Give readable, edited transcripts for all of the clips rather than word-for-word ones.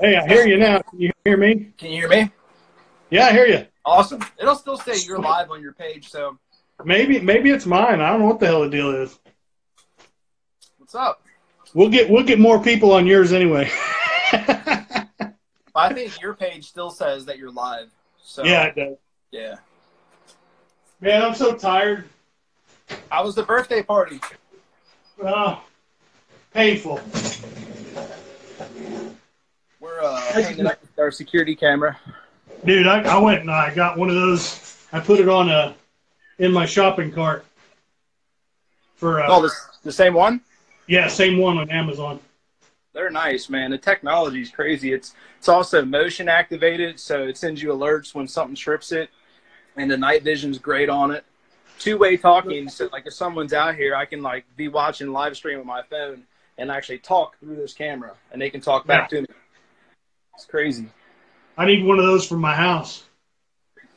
Hey, I hear you now. Can you hear me? Can you hear me? Yeah, I hear you. Awesome. It'll still say you're live on your page, so. Maybe it's mine. I don't know what the hell the deal is. What's up? We'll get more people on yours anyway. I think your page still says that you're live. So Yeah, it does. Yeah. Man, I'm so tired. How was the birthday party? Oh, painful. We're hanging up with our security camera. Dude, I went and I got one of those. I put it on in my shopping cart. For the same one? Yeah, same one on Amazon. They're nice, man. The technology is crazy. It's also motion activated, so it sends you alerts when something trips it, and the night vision's great on it. Two-way talking, so like if someone's out here, I can like be watching live stream on my phone and actually talk through this camera, and they can talk back to me. It's crazy. I need one of those for my house.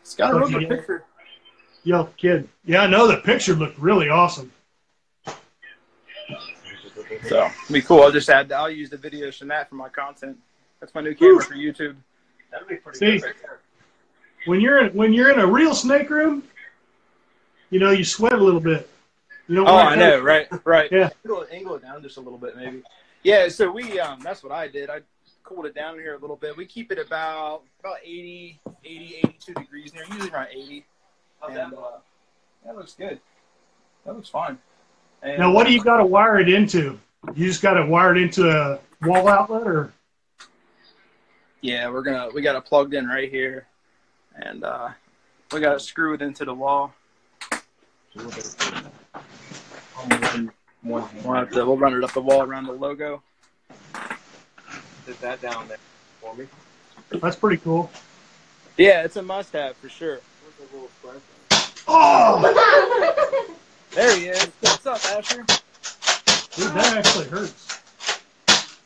It's got a real good picture. Yo, kid. Yeah, I know the picture looked really awesome. So it'll be cool. I'll use the videos from that for my content. That's my new camera for YouTube. That'd be pretty good right there. When you're in a real snake room, you know, you sweat a little bit. You don't I know, right. Yeah. Angle it down just a little bit, maybe. Yeah, so we that's what I did. I cooled it down here a little bit. We keep it about 80, 82 degrees in there, usually around 80. And that looks good. That looks fine. And now, what do you got to wire it into? You just got to wire it into a wall outlet, or? Yeah, we got it plugged in right here, and we got to screw it into the wall. We'll run it up the wall around the logo. Put that down there for me. That's pretty cool. Yeah, it's a must-have for sure. Oh! There he is. What's up, Asher? Dude, that actually hurts.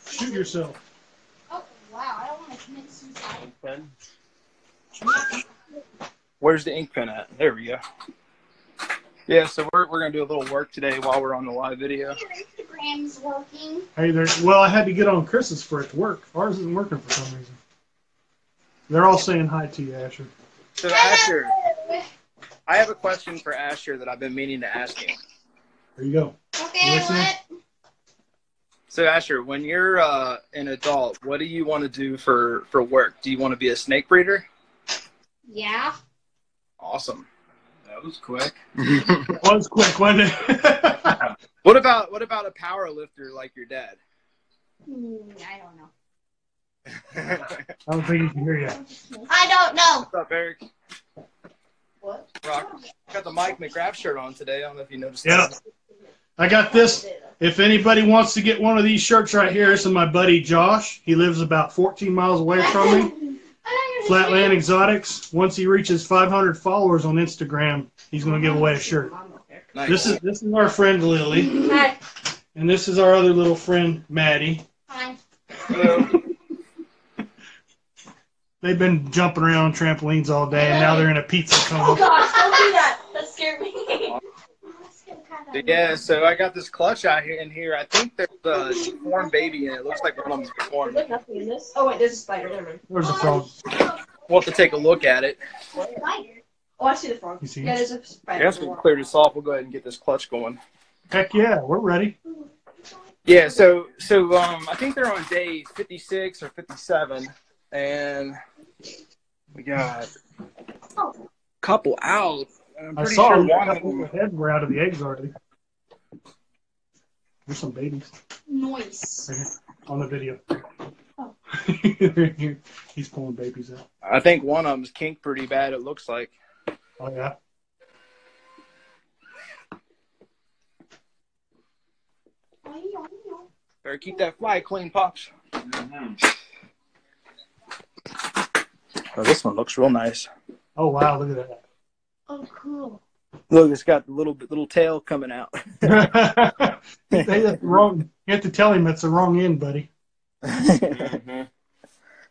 Shoot yourself. Oh, wow. I don't want to commit suicide. Pen. Where's the ink pen at? There we go. Yeah, so we're going to do a little work today while we're on the live video. Your Instagram's working. Hey there. Well, I had to get on Chris's for it to work. Ours isn't working for some reason. They're all saying hi to you, Asher. So, Asher, I have a question for Asher that I've been meaning to ask him. There you go. Okay, what? So, Asher, when you're an adult, what do you want to do for work? Do you want to be a snake breeder? Yeah. Awesome. That was quick. It was quick, wasn't it? What about a power lifter like your dad? I don't know. I don't think he can hear you. I don't know. What's up, Eric? What? Rock. Got the Mike McGrath shirt on today. I don't know if you noticed Yeah. that. I got this. If anybody wants to get one of these shirts right here, this is my buddy Josh. He lives about 14 miles away from me. Flatland Exotics. Once he reaches 500 followers on Instagram, he's going to give away a shirt. Nice. This is our friend Lily. Hi. And this is our other little friend Maddie. Hi. Hello. They've been jumping around on trampolines all day, and now they're in a pizza Oh coma. gosh, don't do that. That scared me. Yeah, so I got this clutch out here in here. I think there's a deformed baby in it. It looks like one of them's deformed. There's nothing in this. Oh wait, there's a spider. Never mind. There's a frog. We'll have to take a look at it. Spider. Oh, I see the frog. You see? Yeah, there's a I spider. guess we can clear this off. We'll go ahead and get this clutch going. Heck yeah, we're ready. Yeah, so I think they're on day 56 or 57, and we got a couple out. I'm I pretty saw sure them. one A of couple them. of heads were out of the eggs already. There's some babies Noise. right here on the video. Oh. He's pulling babies out. I think one of them's kinked pretty bad. It looks like. Oh yeah. Better keep that fly clean, Pops. Mm-hmm. Oh, this one looks real nice. Oh wow, look at that. Oh, cool. Look, it's got the little tail coming out. That's wrong. You have to tell him that's the wrong end, buddy. Mm-hmm.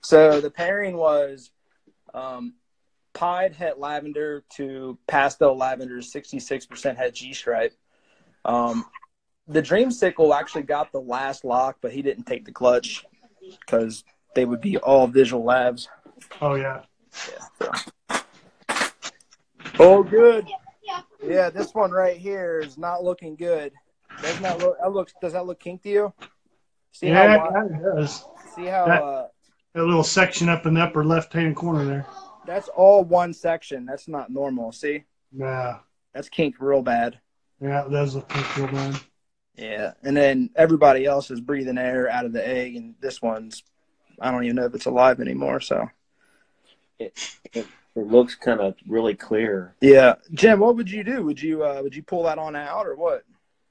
So the pairing was pied het lavender to pastel lavender, 66% het G-stripe. The Dreamsicle actually got the last lock, but he didn't take the clutch because they would be all visual labs. Oh yeah. Yeah. So. Oh, good. Yeah, this one right here is not looking good. Does that look kinky to you? See Yeah, how it does. see how That little section up in the upper left-hand corner there. that's all one section. That's not normal. See? Yeah. That's kinked real bad. Yeah, it does look real bad. Yeah. And then everybody else is breathing air out of the egg, and this one's, I don't even know if it's alive anymore, so. It looks kind of really clear. Yeah. Jim, what would you do? Would you pull that on out or what?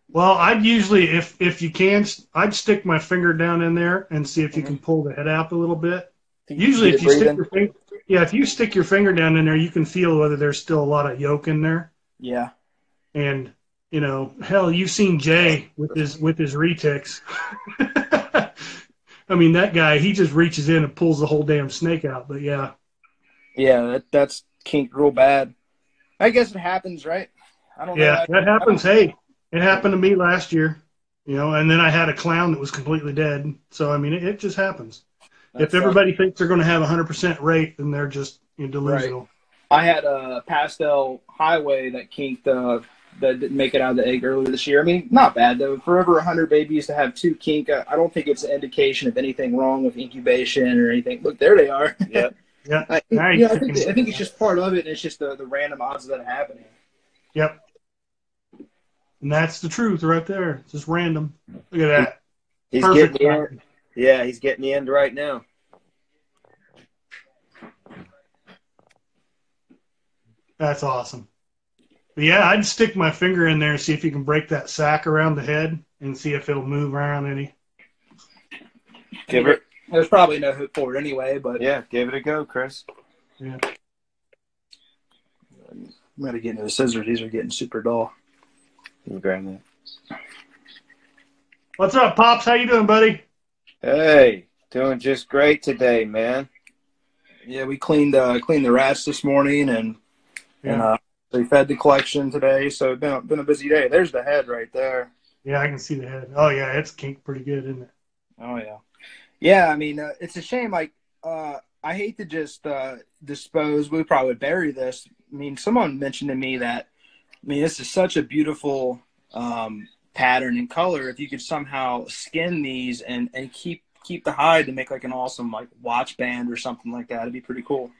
Well, I'd usually, if you can, I'd stick my finger down in there and see if you can pull the head out a little bit. Usually, if you stick your finger, if you stick your finger down in there, you can feel whether there's still a lot of yolk in there. Yeah. And hell, you've seen Jay with his retics. I mean, that guy, he just reaches in and pulls the whole damn snake out. But yeah. Yeah, that's kinked real bad. I guess it happens, right? I don't know. Yeah, that happens. Hey, it happened to me last year, and then I had a clown that was completely dead. So, I mean, it just happens. If everybody thinks they're going to have 100% rate, then they're just delusional. Right. I had a pastel highway that kinked, that didn't make it out of the egg earlier this year. I mean, not bad, though. For over 100 babies to have 2 kink, I don't think it's an indication of anything wrong with incubation or anything. Look, there they are. Yep. Yeah. I think it's just part of it, and it's just the random odds of that happening. Yep. And that's the truth right there. It's just random. Look at that. He's Perfect getting in. Yeah, he's getting the end right now. That's awesome. But yeah, I'd stick my finger in there and see if you can break that sac around the head and see if it'll move around any. There's probably no hook for it anyway, but yeah, give it a go, Chris. Yeah. I'm gonna get into the scissors. These are getting super dull. Can you grab that? What's up, Pops? How you doing, buddy? Hey, doing just great today, man. Yeah, we cleaned the rats this morning, and we fed the collection today. So it's been a busy day. There's the head right there. Yeah, I can see the head. Oh yeah, it's kinked pretty good, isn't it? Oh yeah. Yeah, I mean, it's a shame. Like, I hate to just dispose. We probably would bury this. I mean, someone mentioned to me that, this is such a beautiful pattern and color. If you could somehow skin these and keep the hide to make like an awesome like watch band or something like that, it'd be pretty cool.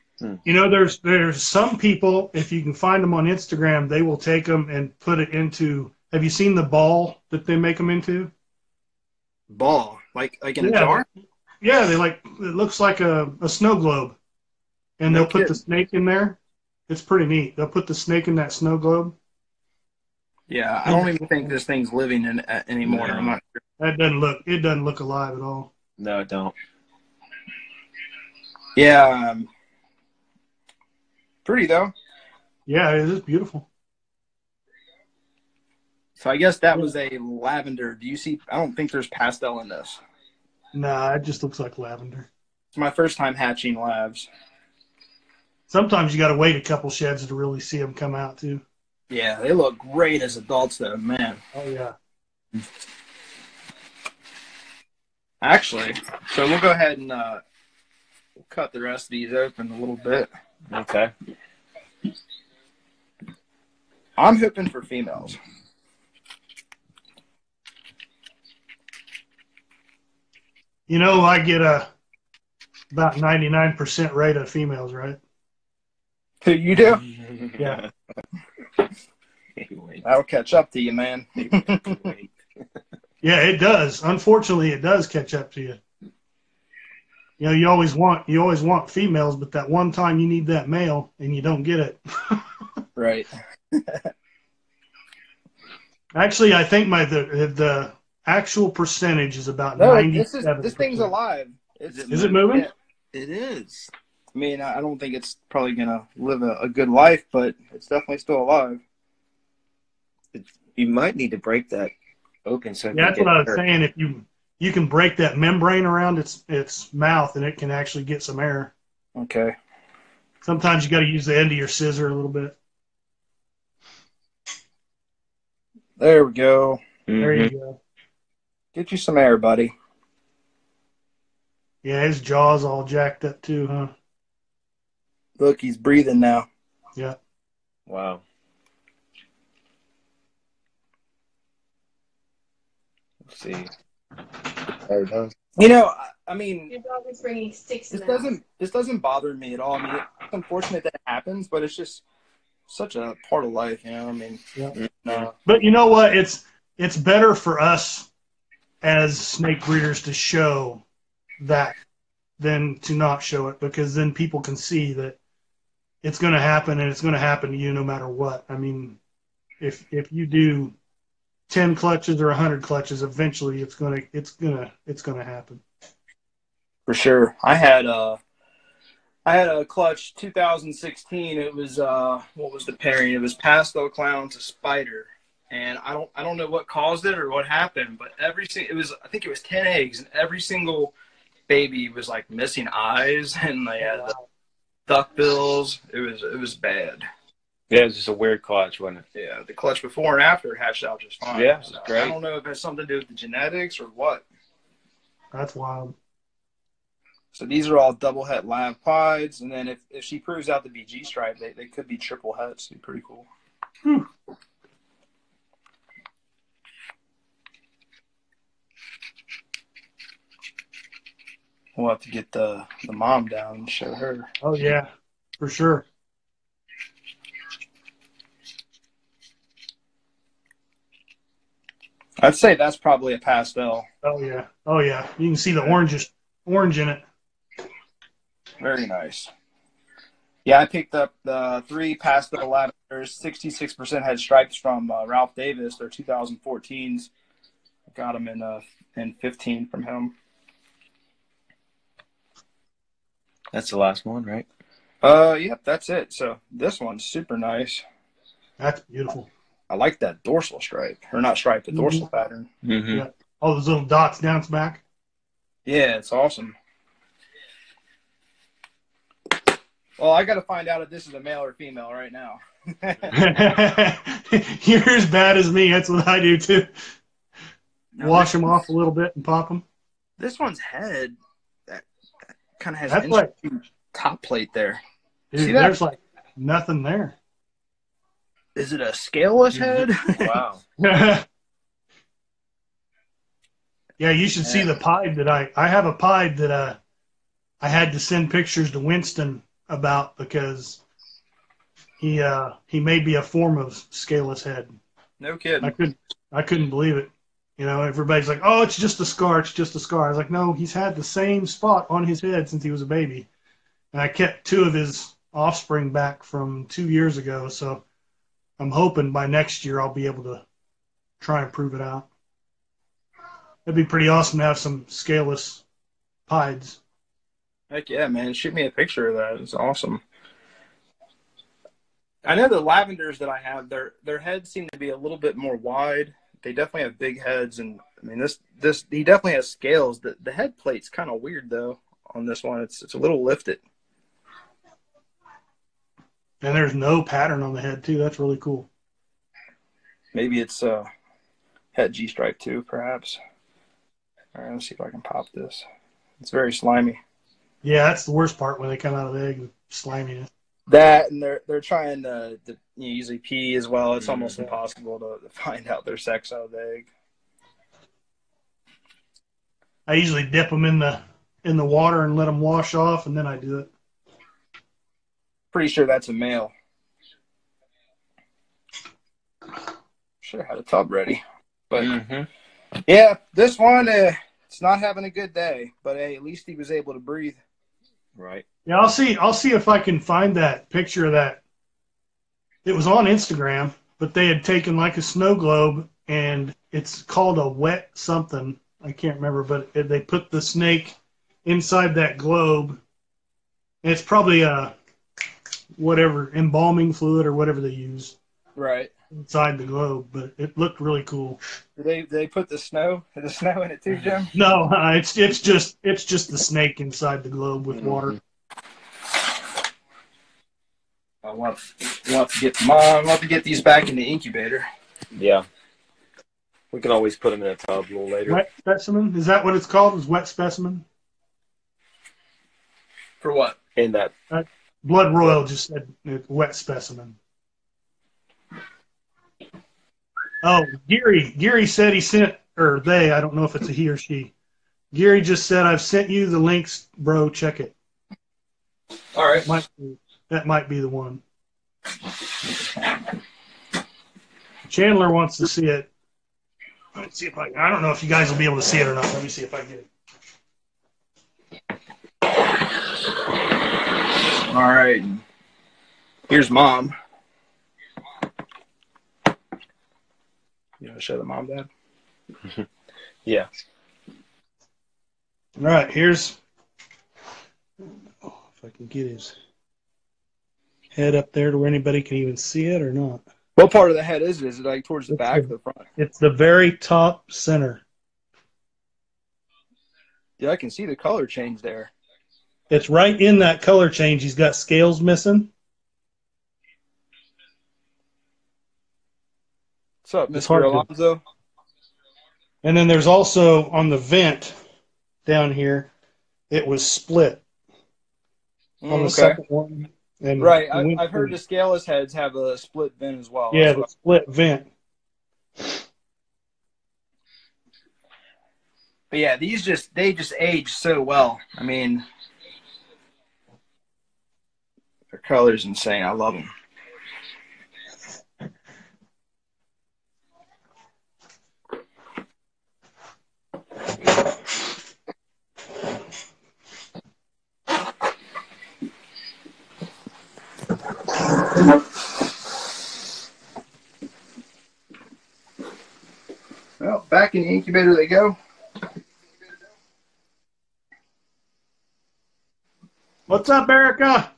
There's some people, if you can find them on Instagram, they will take them and put it into. Have you seen the ball that they make them into? Ball, like in a jar? Yeah, it looks like a snow globe, and they'll put the snake in there. It's pretty neat. They'll put the snake in that snow globe. Yeah, I don't even think this thing's living anymore. No. I'm not sure. It doesn't look alive at all. No, it don't. Yeah, pretty though. Yeah, it is beautiful. So I guess that was a lavender. Do you see? I don't think there's pastel in this. Nah, it just looks like lavender. It's my first time hatching labs. Sometimes you got to wait a couple sheds to really see them come out too. Yeah, they look great as adults though, man. Oh yeah. Actually, so we'll go ahead and we'll cut the rest of these open a little bit. Okay. I'm hoping for females. I get about 99% rate of females, right? You do? Yeah. That'll catch up to you, man. Yeah, it does. Unfortunately, it does catch up to you. You always want females, but that one time you need that male and you don't get it. Right. Actually, I think the actual percentage is about 97%. This thing's alive. Is it moving? Yeah, it is. I mean, I don't think it's probably gonna live a good life, but it's definitely still alive. You might need to break that open. So yeah, that's what I was saying. If you can break that membrane around its mouth, and it can actually get some air. Okay. Sometimes you got to use the end of your scissor a little bit. There we go. There you go. Get you some air, buddy. Yeah, his jaw's all jacked up too, huh? Look, he's breathing now. Yeah. Wow. Let's see. There it goes. You know, I mean, Your dog is bringing sticks in this doesn't bother me at all. I mean, it's unfortunate that it happens, but it's just such a part of life, you know. I mean, Yeah. But you know what? It's better for us as snake breeders to show that than to not show it, because then people can see that it's going to happen, and it's going to happen to you no matter what. I mean, if you do 10 clutches or 100 clutches, eventually it's going to happen. for sure. I had a clutch 2016. It was what was the pairing? It was pastel clown to spider, and I don't know what caused it or what happened, but I think it was 10 eggs, and every single baby was like missing eyes, and they had the duck bills. It was bad. Yeah, it was just a weird clutch, wasn't it? Yeah, the clutch before and after hatched out just fine. Yeah, so great. I don't know if it has something to do with the genetics or what. That's wild. So these are all double het lab pieds, and then if she proves out to be G-stripe, they could be triple hets. It'd be pretty cool. We'll have to get the mom down and show her. Oh yeah, for sure. I'd say that's probably a pastel. Oh yeah. You can see the orange in it. Very nice. Yeah, I picked up the 3 pastel lavenders. 66% had stripes from Ralph Davis. They're 2014s. I got them in 15 from him. That's the last one, right? Yep, that's it. So this one's super nice. That's beautiful. I like that dorsal stripe. Or not stripe, the dorsal pattern. Mm-hmm. Yeah. All those little dots down its back. Yeah, it's awesome. Well, I got to find out if this is a male or female right now. You're as bad as me. That's what I do too. Now, Wash them off a little bit and pop them. This one's head that kind of has That's an like, interesting top plate there. dude, See that? there's like nothing there. Is it a scaleless head? Wow. Yeah, you should see the pied that I have a pied that I had to send pictures to Winston about because he may be a form of scaleless head. No kidding. I couldn't believe it. You know, everybody's like, "Oh, it's just a scar. It's just a scar." I was like, "No, he's had the same spot on his head since he was a baby." And I kept 2 of his offspring back from 2 years ago, so I'm hoping by next year I'll be able to try and prove it out. It'd be pretty awesome to have some scaleless pieds. Heck yeah, man. Shoot me a picture of that. It's awesome. I know the lavenders that I have, their heads seem to be a little bit more wide. They definitely have big heads, and I mean this he definitely has scales. The head plate's kind of weird though on this one. It's a little lifted. And there's no pattern on the head too. That's really cool. Maybe it's het G-stripe too, perhaps. All right, let's see if I can pop this. It's very slimy. Yeah, that's the worst part when they come out of the egg, the sliminess. That, and they're trying to usually pee as well. It's almost impossible to find out their sex out of the egg. I usually dip them in the water and let them wash off, and then I do it. Pretty sure that's a male. Should have had a tub ready. But yeah, this one, it's not having a good day. But hey, at least he was able to breathe. Right. Yeah, I'll see if I can find that picture of that. It was on Instagram, but they had taken like a snow globe, and it's called a wet something. I can't remember, but they put the snake inside that globe. And it's probably whatever embalming fluid or whatever they use. Right. Inside the globe, but it looked really cool. Did they put the snow in it too, Jim? No, it's just the snake inside the globe with water. I want to get these back in the incubator. Yeah. We can always put them in a tub a little later. Wet specimen? Is that what it's called? Is wet specimen? For what? in that. Blood Royal just said wet specimen. Oh, Geary said he sent, or they, I don't know if it's a he or she. Geary just said, I've sent you the links, bro. Check it. All right. That might be the one. Chandler wants to see it. Let's see if I don't know if you guys will be able to see it or not. Let me see if I get it. All right. Here's Mom. You want to show the mom, Dad? Yeah. All right, here's. Oh, if I can get his head up there to where anybody can even see it or not. What part of the head is it? Is it like towards the back or the front? It's the very top center. Yeah, I can see the color change there. It's right in that color change. He's got scales missing. What's up, It's Mr. hard to- Alonzo? And then there's also on the vent down here, it was split on the second one. And Right, I've heard the scaleless heads have a split vent as well. Yeah, the split vent. But yeah, they just age so well. I mean, their color's insane. I love them. Well, back in the incubator they go. What's up, Erica?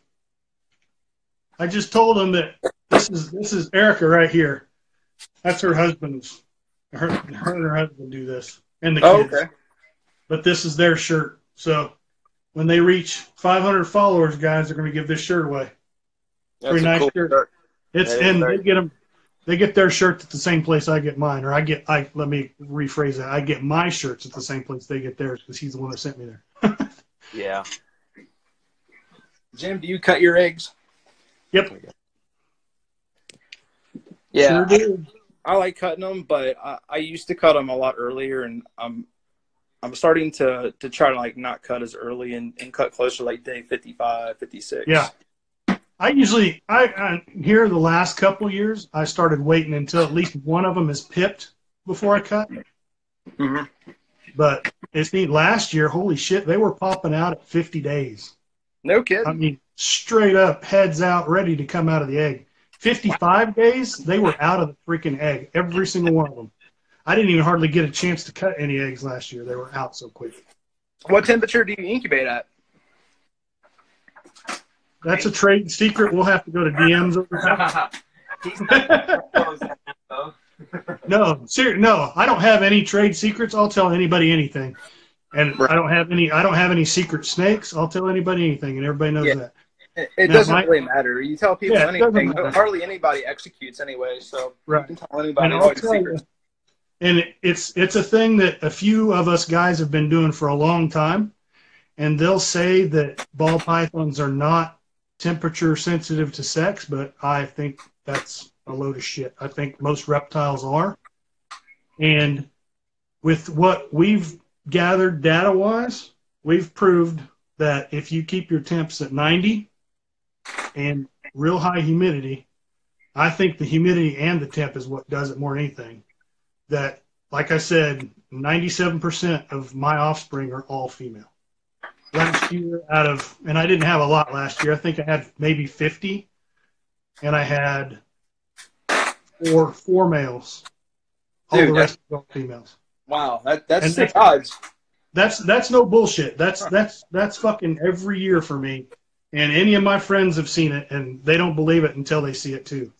I just told him that this is Erica right here. That's her husband's. Her and her husband do this, and the kids. Okay. But this is their shirt. So when they reach 500 followers, guys, they're going to give this shirt away. That's Pretty a nice cool shirt. It's That is and very- they get their shirts at the same place I get mine, or let me rephrase that. I get my shirts at the same place they get theirs because he's the one that sent me there. Yeah. Jim, do you cut your eggs? Yep. Yeah, Sure do. I like cutting them, but I used to cut them a lot earlier, and I'm starting to try to like not cut as early and cut closer to like day 55, 56. Yeah. I here the last couple years, I started waiting until at least one of them is pipped before I cut. Mm-hmm. But it's neat. Last year, holy shit, they were popping out at 50 days. No kidding. I mean, straight up, heads out, ready to come out of the egg. 55 days, they were out of the freaking egg, every single one of them. I didn't even hardly get a chance to cut any eggs last year. They were out so quick. What temperature do you incubate at? That's a trade secret. We'll have to go to DMs over that. No, no, I don't have any trade secrets. I'll tell anybody anything. And I don't have any secret snakes. I'll tell anybody anything, and everybody knows that. It Now, doesn't really matter. You tell people Yeah, it doesn't anything. matter. Hardly anybody executes anyway, so Right. you can tell anybody And all I'll your tell you, secrets. and it's a thing that a few of us guys have been doing for a long time, and they'll say that ball pythons are not temperature sensitive to sex, but I think that's a load of shit. I think most reptiles are. And with what we've gathered data-wise, we've proved that if you keep your temps at 90 and real high humidity, I think the humidity and the temp is what does it more than anything. That, like I said, 97% of my offspring are all female. Last year and I didn't have a lot last year. I think I had maybe 50, and I had four males. All Dude, the rest are all females. Wow, that's And sick odds. That's no bullshit. That's fucking every year for me. And any of my friends have seen it, and they don't believe it until they see it too.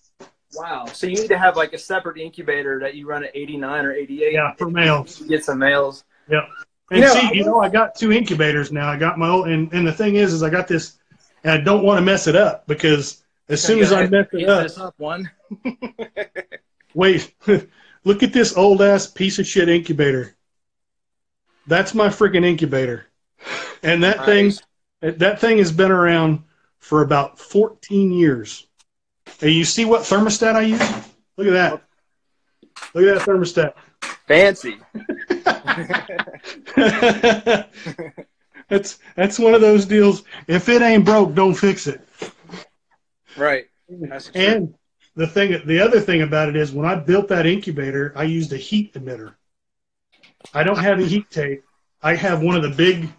Wow. So you need to have like a separate incubator that you run at 89 or 88. Yeah, for males. You get some males. Yeah. And I got 2 incubators now. I got my old, and the thing is I got this, and I don't want to mess it up because as soon as I mess it up, one. wait, look at this old ass piece of shit incubator. That's my freaking incubator, and that thing, That thing has been around for about 14 years. Hey, you see what thermostat I use? Look at that. Look at that thermostat. Fancy. That's one of those deals. If it ain't broke, don't fix it. Right. That's true. And the other thing about it is when I built that incubator, I used a heat emitter. I don't have a heat tape. I have one of the big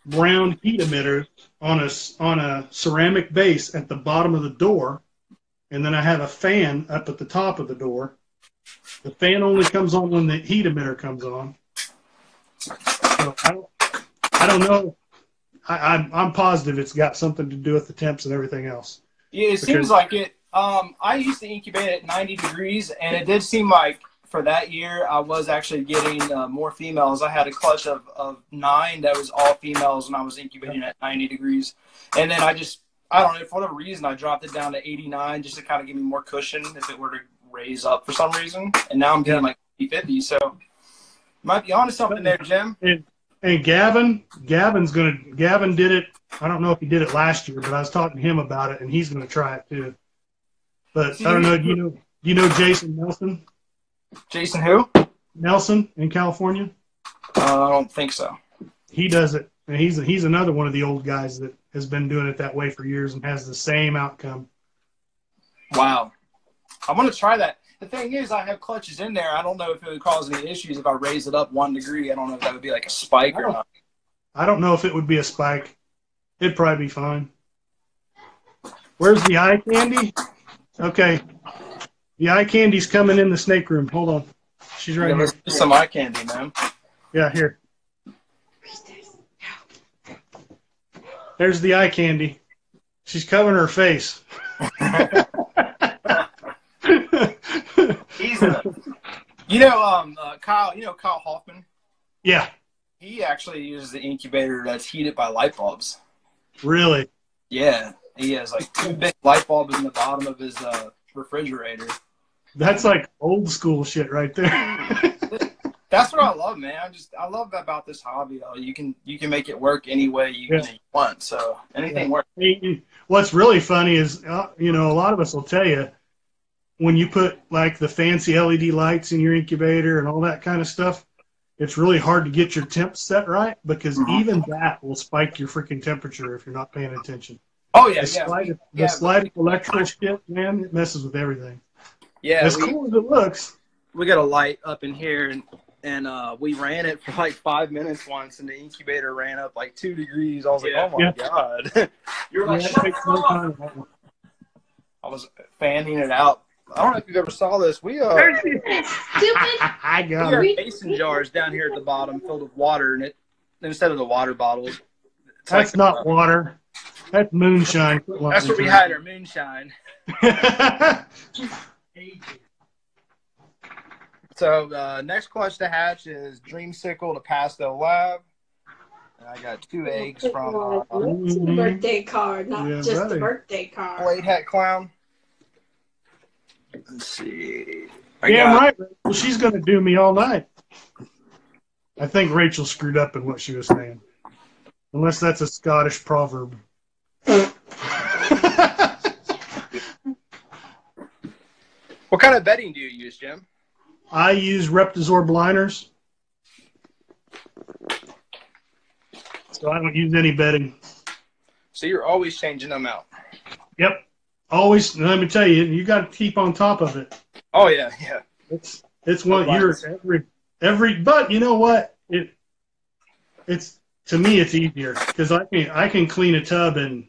brown heat emitters on a ceramic base at the bottom of the door, and then I have a fan up at the top of the door. The fan only comes on when the heat emitter comes on. So I don't know. I'm positive it's got something to do with the temps and everything else. Yeah, it seems like it. I used to incubate at 90 degrees, and it did seem like for that year I was actually getting more females. I had a clutch of 9 that was all females when I was incubating at 90 degrees. And then I don't know, for whatever reason, I dropped it down to 89 just to kind of give me more cushion if it were to raise up for some reason. And now I'm getting like 50, so you might be onto something there, Jim. And Gavin did it. I don't know if he did it last year, but I was talking to him about it, and he's going to try it too. But I don't know. Do you know Jason Nelson? Jason who? Nelson in California. I don't think so. He does it, and he's another one of the old guys that has been doing it that way for years and has the same outcome. Wow, I want to try that. The thing is, I have clutches in there. I don't know if it would cause any issues if I raise it up 1 degree. I don't know if that would be like a spike or not. I don't know if it would be a spike. It'd probably be fine. Where's the eye candy? Okay. The eye candy's coming in the snake room. Hold on. She's right here. Let's do some eye candy, man. Yeah, here. There's the eye candy. She's covering her face. Kyle. You know Kyle Hoffman. Yeah. He actually uses the incubator that's heated by light bulbs. Really? Yeah. He has like 2 big light bulbs in the bottom of his refrigerator. That's like old school shit right there. That's what I love, man. I love about this hobby though. You can make it work any way you want. So anything works. What's really funny is a lot of us will tell you when you put like the fancy LED lights in your incubator and all that kind of stuff, it's really hard to get your temp set right because even that will spike your freaking temperature if you're not paying attention. Oh yeah, the slightest electrical shit, man, it messes with everything. Yeah, as cool as it looks. We got a light up in here, and we ran it for like 5 minutes once, and the incubator ran up like 2 degrees. I was like, oh my god! You're like, I was fanning it out. I don't know if you've ever saw this. We I got we have mason jars down here at the bottom filled with water, and instead of the water bottles, that's not water. That's moonshine. That's where we hide our moonshine. So next clutch to hatch is Dreamsicle to Pastel Lab. And I got 2 eggs from It's a birthday card, not just a birthday card. Blade Hat Clown. Let's see. Right. Well, she's going to do me all night. I think Rachel screwed up in what she was saying. Unless that's a Scottish proverb. What kind of bedding do you use, Jim? I use Reptizorb liners. So I don't use any bedding. So you're always changing them out. Yep. Always. Let me tell you, you got to keep on top of it. Oh yeah, yeah. It's what you're every. But you know what? It's to me it's easier because I can clean a tub in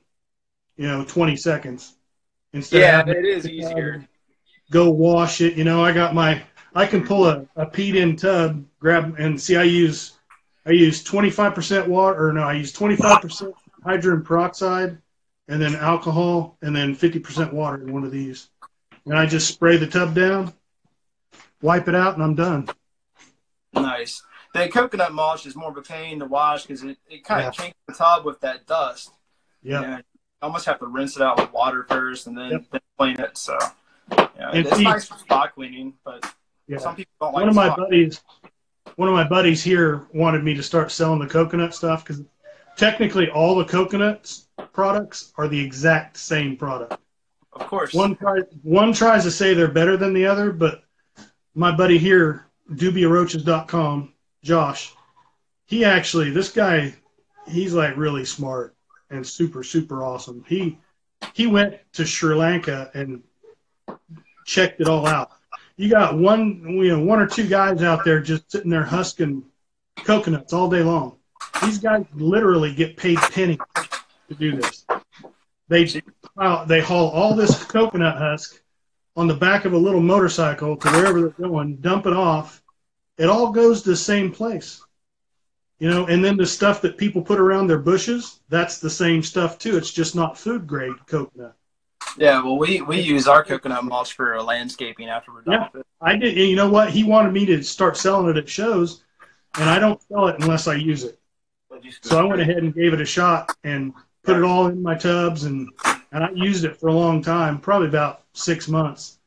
20 seconds instead. Yeah, it is easier. Go wash it. I can pull a peed-in tub, grab and see. I use 25% water, or no, I use 25% hydrogen peroxide, and then alcohol, and then 50% water in one of these. And I just spray the tub down, wipe it out, and I'm done. Nice. The coconut mulch is more of a pain to wash because it kind of kinks the tub with that dust. Yeah. You almost have to rinse it out with water first and then clean it. So it's nice for spot cleaning, but some people don't like One of my buddies here wanted me to start selling the coconut stuff because technically all the coconuts products are the exact same product. Of course. One tries to say they're better than the other, but my buddy here, dubiaroaches.com, Josh, this guy, he's like really smart and super, super awesome. He went to Sri Lanka and checked it all out. You got one or two guys out there just sitting there husking coconuts all day long. These guys literally get paid pennies to do this. They haul all this coconut husk on the back of a little motorcycle to wherever they're going, dump it off. It all goes to the same place. And then the stuff that people put around their bushes, that's the same stuff too. It's just not food grade coconut. Yeah, well, we use our coconut mulch for landscaping after we're done with it. I did. You know what? He wanted me to start selling it at shows, and I don't sell it unless I use it. So I went ahead and gave it a shot and put it all in my tubs, and I used it for a long time, probably about 6 months.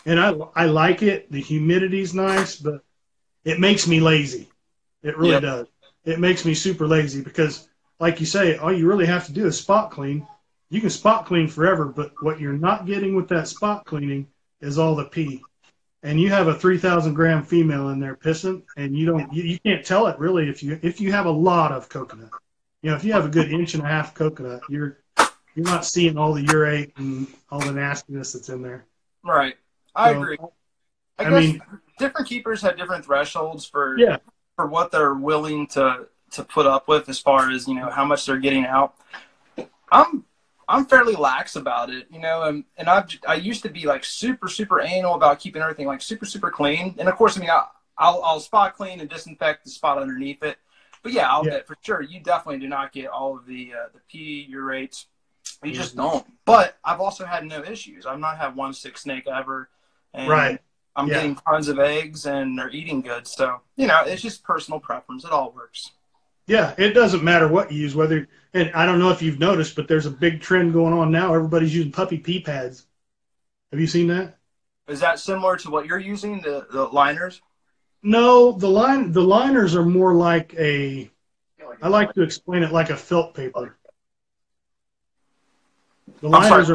And I like it. The humidity's nice, but it makes me lazy. It really does. It makes me super lazy because, like you say, all you really have to do is spot clean. You can spot clean forever, but what you're not getting with that spot cleaning is all the pee. And you have a 3,000 gram female in there pissing, and you can't tell it really if you have a lot of coconut. If you have a good 1.5 inch coconut, you're not seeing all the urate and all the nastiness that's in there. Right. I agree. I guess different keepers have different thresholds for what they're willing to put up with as far as, how much they're getting out. I'm fairly lax about it, and I used to be like super, super anal about keeping everything like super, super clean. And of course, I'll spot clean and disinfect the spot underneath it. But yeah, I'll bet for sure you definitely do not get all of the pee urates. You just don't. But I've also had no issues. I've not had one sick snake ever. And I'm getting tons of eggs and they're eating good. So, it's just personal preference. It all works. Yeah, it doesn't matter what you use, and I don't know if you've noticed, but there's a big trend going on now. Everybody's using puppy pee pads. Have you seen that? Is that similar to what you're using, the liners? No, the liners are more like I like to explain it like a felt paper. The liners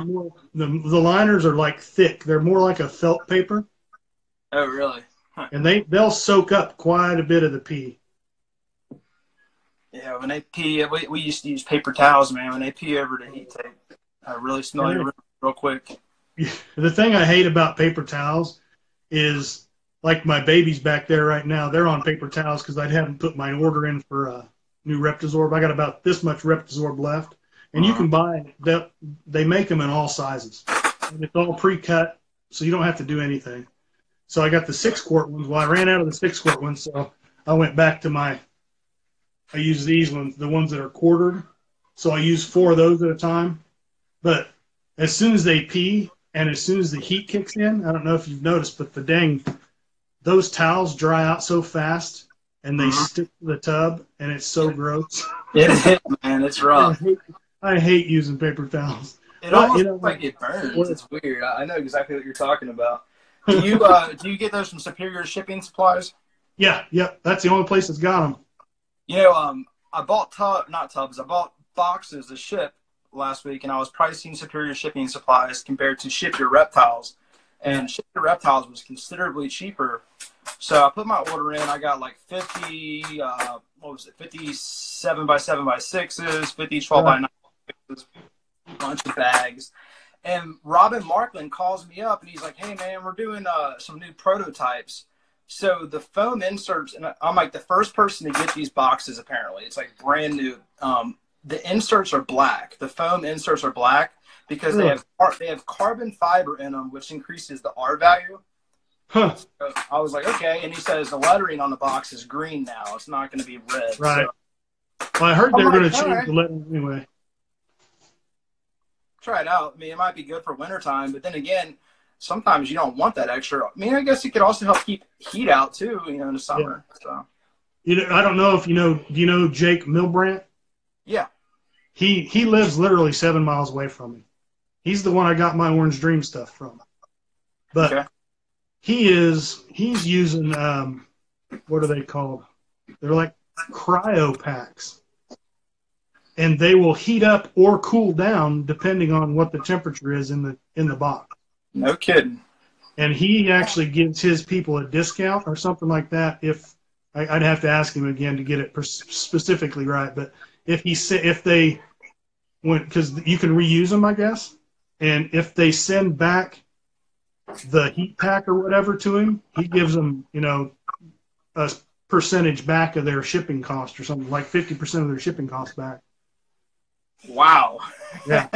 are like thick. They're more like a felt paper. Oh, really? Huh. And they'll soak up quite a bit of the pee. Yeah, when they pee, we used to use paper towels, man. When they pee over the heat tape, I really smell your room real quick. The thing I hate about paper towels is, like my babies back there right now, they're on paper towels because I haven't put my order in for a new Reptisorb. I got about this much Reptisorb left. And you can buy, they make them in all sizes. And it's all pre-cut, so you don't have to do anything. So I got the 6-quart ones. Well, I ran out of the 6-quart ones, so I went back to I use these ones, the ones that are quartered. So I use 4 of those at a time. But as soon as they pee and as soon as the heat kicks in, I don't know if you've noticed, but those towels dry out so fast and they stick to the tub, and it's so gross. It is, man. It's rough. I hate using paper towels. It almost looks like it burns. It's weird. I know exactly what you're talking about. Do you get those from Superior Shipping Supplies? Yeah. That's the only place that's got them. I bought I bought boxes to ship last week, and I was pricing Superior Shipping Supplies compared to Ship Your Reptiles, and Ship Your Reptiles was considerably cheaper. So I put my order in. I got like 50, 57 by 7 by 6s, 50 12 by 9, a bunch of bags. And Robin Markland calls me up, and he's like, "Hey, man, we're doing some new prototypes." So the foam inserts, and I'm like the first person to get these boxes, apparently. It's like brand new. The inserts are black. The foam inserts are black because they have carbon fiber in them, which increases the R value. Huh. So I was like, okay. And he says the lettering on the box is green now. It's not going to be red. Right. So. Well, I heard they were going to change the lettering anyway. Try it out. I mean, it might be good for wintertime, but then again, sometimes you don't want that extra. I mean, I guess it could also help keep heat out too, in the summer. Yeah. So. I don't know if do you know Jake Milbrandt? Yeah. He lives literally 7 miles away from me. He's the one I got my Orange Dream stuff from. But he's using what are they called? They're like cryo packs. and they will heat up or cool down depending on what the temperature is in the box. No kidding. And he actually gives his people a discount or something like that. If I'd have to ask him again to get it specifically right, but if they went, because you can reuse them, I guess, and if they send back the heat pack or whatever to him, he gives them, a percentage back of their shipping cost or something, like 50% of their shipping cost back. Wow. Yeah.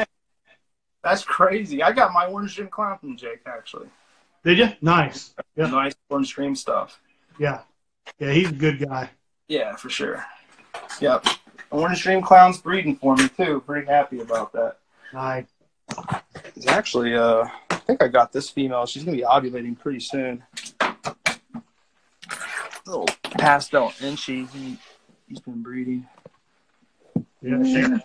That's crazy. I got my Orange Dream Clown from Jake, actually. Did you? Nice. Yeah. Nice Orange Dream stuff. Yeah. Yeah, he's a good guy. Yeah, for sure. Yep. Orange Dream Clown's breeding for me, too. Pretty happy about that. Nice. It's actually, I think I got this female. She's going to be ovulating pretty soon. Little pastel inchy. He's been breeding. Yeah,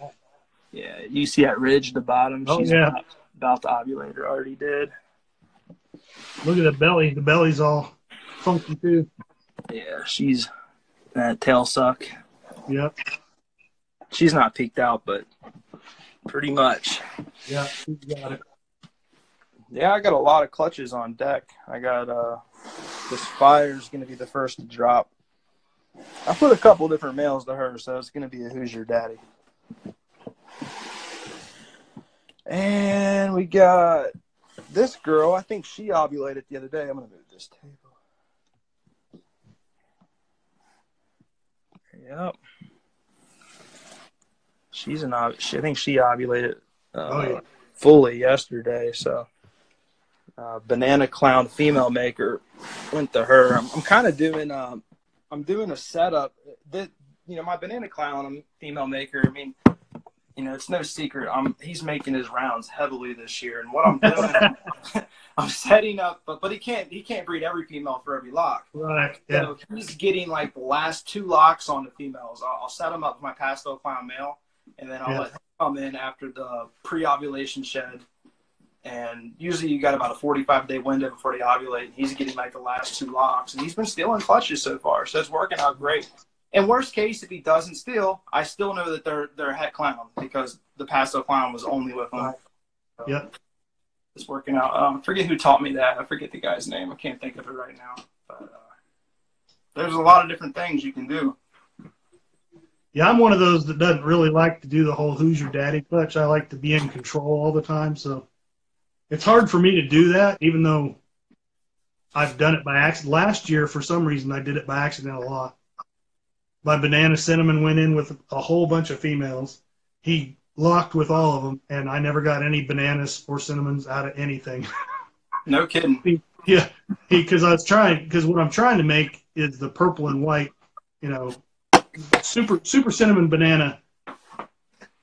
yeah, you see that ridge at the bottom? Oh, She's yeah. about to ovulate, or already did. Look at the belly. The belly's all funky, too. Yeah, she's that tail suck. Yep. She's not peaked out, but pretty much. Yeah, she's got it. Yeah, I got a lot of clutches on deck. I got this Fire's going to be the first to drop. I put a couple different males to her, so it's going to be a Who's Your Daddy. And we got this girl. I think she ovulated the other day. I'm going to move this table. Yep. I think she ovulated fully yesterday, so Banana Clown female maker went to her. I'm kind of doing I'm doing a setup that, my Banana Clown female maker, I mean, it's no secret. He's making his rounds heavily this year, and what I'm doing, I'm setting up, but he can't breed every female for every lock. Right. Yeah. So he's getting like the last 2 locks on the females. I'll set him up with my Pastel Clown male, and then I'll let him come in after the pre-ovulation shed. And usually you got about a 45-day window before they ovulate. He's getting like the last 2 locks, and he's been stealing clutches so far, so it's working out great. And worst case, if he doesn't steal, I still know that they're a het clown because the Pastel Clown was only with him. So yep. It's working out. I forget who taught me that. I forget the guy's name. I can't think of it right now. But there's a lot of different things you can do. Yeah, I'm one of those that doesn't really like to do the whole Who's Your Daddy clutch. I like to be in control all the time, so it's hard for me to do that, even though I've done it by accident. Last year, for some reason, I did it by accident a lot. My Banana Cinnamon went in with a whole bunch of females. He locked with all of them, and I never got any bananas or cinnamons out of anything. No kidding. Yeah, because what I'm trying to make is the purple and white, super cinnamon banana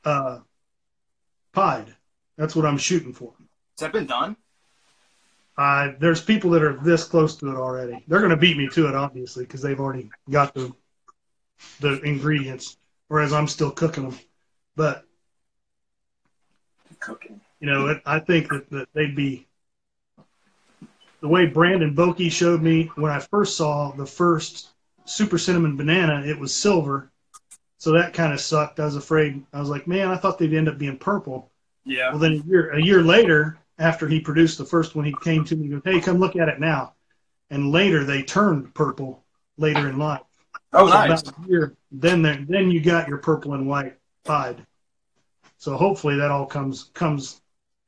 pied. That's what I'm shooting for. Has that been done? There's people that are this close to it already. They're going to beat me to it, obviously, because they've already got the ingredients, whereas I'm still cooking them. But I think that they'd be the way Brandon Bokey showed me when I first saw the first super cinnamon banana. It was silver, so that kind of sucked. I was afraid. I was like, man, I thought they'd end up being purple. Yeah. Well, then a year later, after he produced the first one, he came to me and goes, hey, come look at it now. And later they turned purple later in life. Oh, so nice. About a year, then you got your purple and white pied. So hopefully that all comes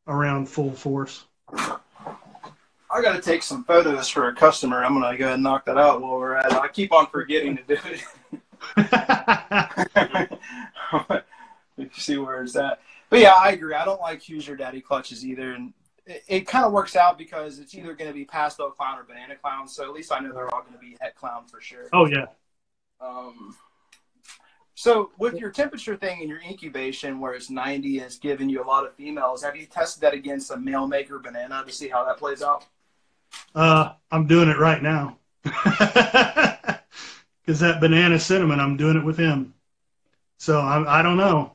around full force. I got to take some photos for a customer. I'm going to go ahead and knock that out while we're at it. I keep on forgetting to do it. You see where it's at. But yeah, I agree. I don't like Who's Your Daddy clutches either. And it kind of works out because it's either going to be Pastel Clown or Banana Clown. So at least I know they're all going to be het clown for sure. Oh, yeah. So with your temperature thing in your incubation where it's 90 and it's giving you a lot of females, have you tested that against a male maker banana to see how that plays out? I'm doing it right now. Because that Banana Cinnamon, I'm doing it with him. So I don't know.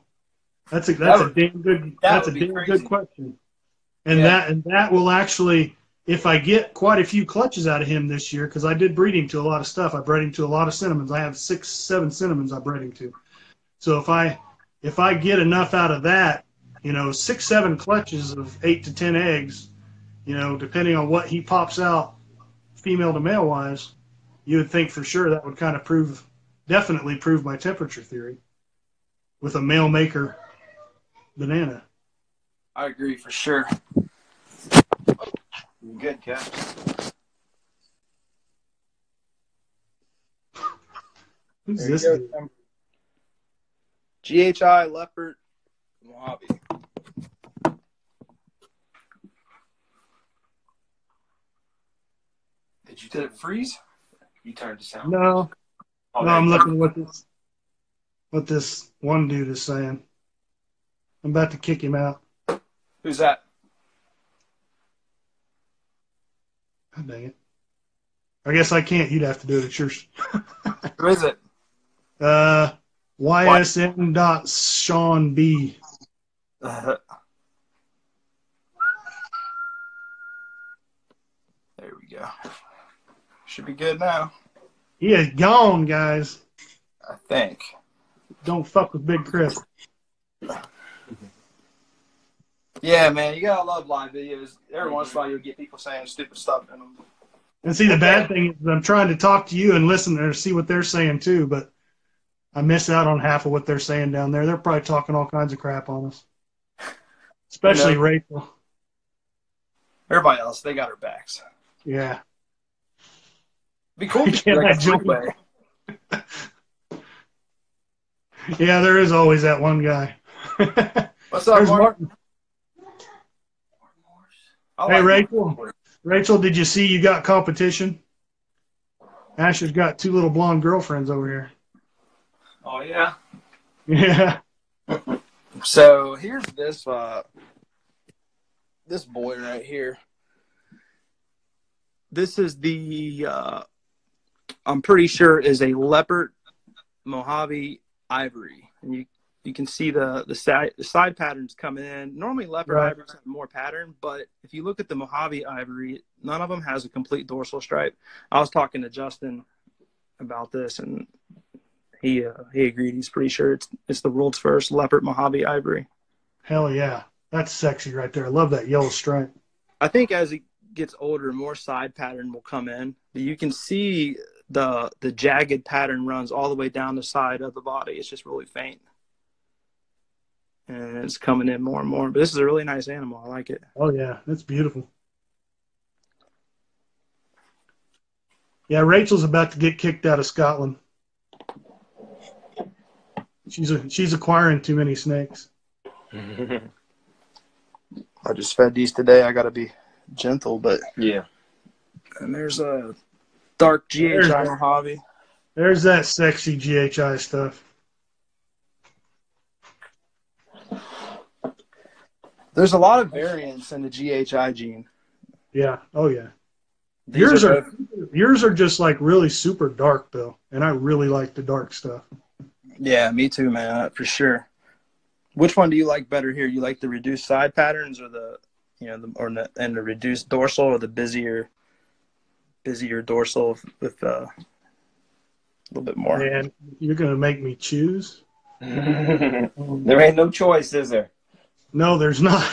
That's a damn good question. And that will actually, if I get quite a few clutches out of him this year, because I did breed him to a lot of stuff. I bred him to a lot of cinnamons. I have 6, 7 cinnamons I bred him to. So if I if I get enough out of that, 6, 7 clutches of 8 to 10 eggs, depending on what he pops out, female to male wise, you would think for sure that would kind of definitely prove my temperature theory with a male maker banana. I agree for sure. Good catch. Who's There this you dude? go. GHI Leopard Mojave. Did it freeze? You turned the sound. No, Oh, no, I'm looking what this one dude is saying. I'm about to kick him out. Who's that? God dang it. I guess I can't. You'd have to do it. It's yours. Who is it? YSN.Sean B. There we go. Should be good now. He is gone, guys. I think. Don't fuck with Big Chris. Yeah, man, you gotta love live videos. Every once in a while, you'll get people saying stupid stuff in them. And see, the bad thing is I'm trying to talk to you and listen to see what they're saying too, but I miss out on half of what they're saying down there. They're probably talking all kinds of crap on us, especially Rachel. Everybody else, they got her backs. Yeah. Be cool if you Yeah, like a joke. freeway. Yeah, there is always that one guy. What's up, There's Martin? Martin. Hey, Rachel. Rachel, did you see you got competition? Asher's got 2 little blonde girlfriends over here. Oh, yeah? Yeah. So here's this this boy right here. This is the I'm pretty sure is a leopard Mojave ivory, and you can see the side patterns coming in. Normally leopard ivories have more pattern, but if you look at the Mojave ivory, none of them has a complete dorsal stripe. I was talking to Justin about this, and he agreed. He's pretty sure it's the world's first leopard Mojave ivory. Hell yeah, that's sexy right there. I love that yellow stripe. I think as he gets older, more side pattern will come in. But you can see the jagged pattern runs all the way down the side of the body. It's just really faint, and it's coming in more and more. But this is a really nice animal. I like it. Oh yeah, it's beautiful. Yeah, Rachel's about to get kicked out of Scotland. She's acquiring too many snakes. I just fed these today. I got to be gentle, but yeah. And there's a dark GHI Mojave. There's that sexy GHI stuff. There's a lot of variants in the GHI gene. Yeah. Oh yeah. Yours are just like really super dark though, and I really like the dark stuff. Yeah, me too, man, for sure. Which one do you like better here? You like the reduced side patterns, or the reduced dorsal, or the busier dorsal with a little bit more? Man, you're gonna make me choose. There ain't no choice, is there? No, there's not.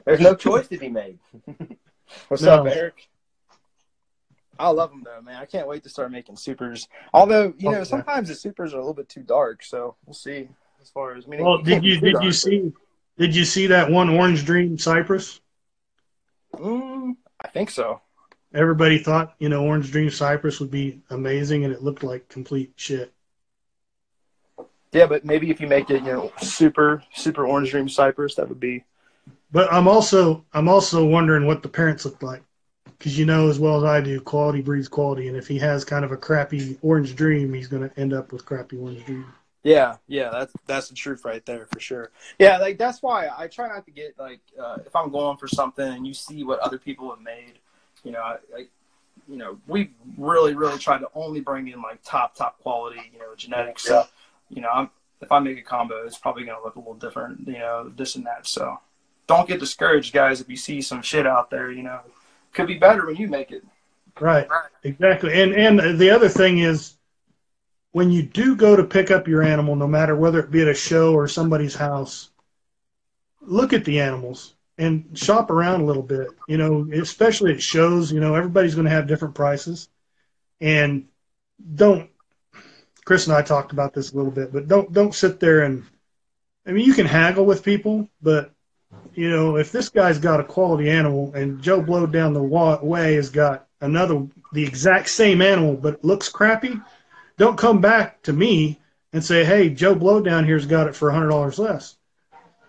There's no choice to be made. What's up, Eric? I love them though, man. I can't wait to start making supers. Although, sometimes the supers are a little bit too dark, so we'll see. As far as did you see that one Orange Dream Cypress? I think so. Everybody thought, Orange Dream Cypress would be amazing, and it looked like complete shit. Yeah, but maybe if you make it, super Orange Dream Cypress, that would be. But I'm also wondering what the parents look like, because as well as I do, quality breeds quality, and if he has kind of a crappy Orange Dream, he's going to end up with crappy Orange Dream. Yeah, that's the truth right there for sure. Yeah, like that's why I try not to get if I'm going for something and you see what other people have made, we really try to only bring in top quality, genetics. So, if I make a combo, it's probably going to look a little different, this and that. So don't get discouraged, guys, if you see some shit out there, could be better when you make it. Right. Exactly. And the other thing is, when you do go to pick up your animal, no matter whether it be at a show or somebody's house, look at the animals and shop around a little bit. You know, especially at shows, you know, everybody's going to have different prices. And Chris and I talked about this a little bit, but don't sit there and, I mean, you can haggle with people, but, you know, if this guy's got a quality animal and Joe Blow down the way has got the exact same animal, but looks crappy, don't come back to me and say, hey, Joe Blow down here's got it for $100 less.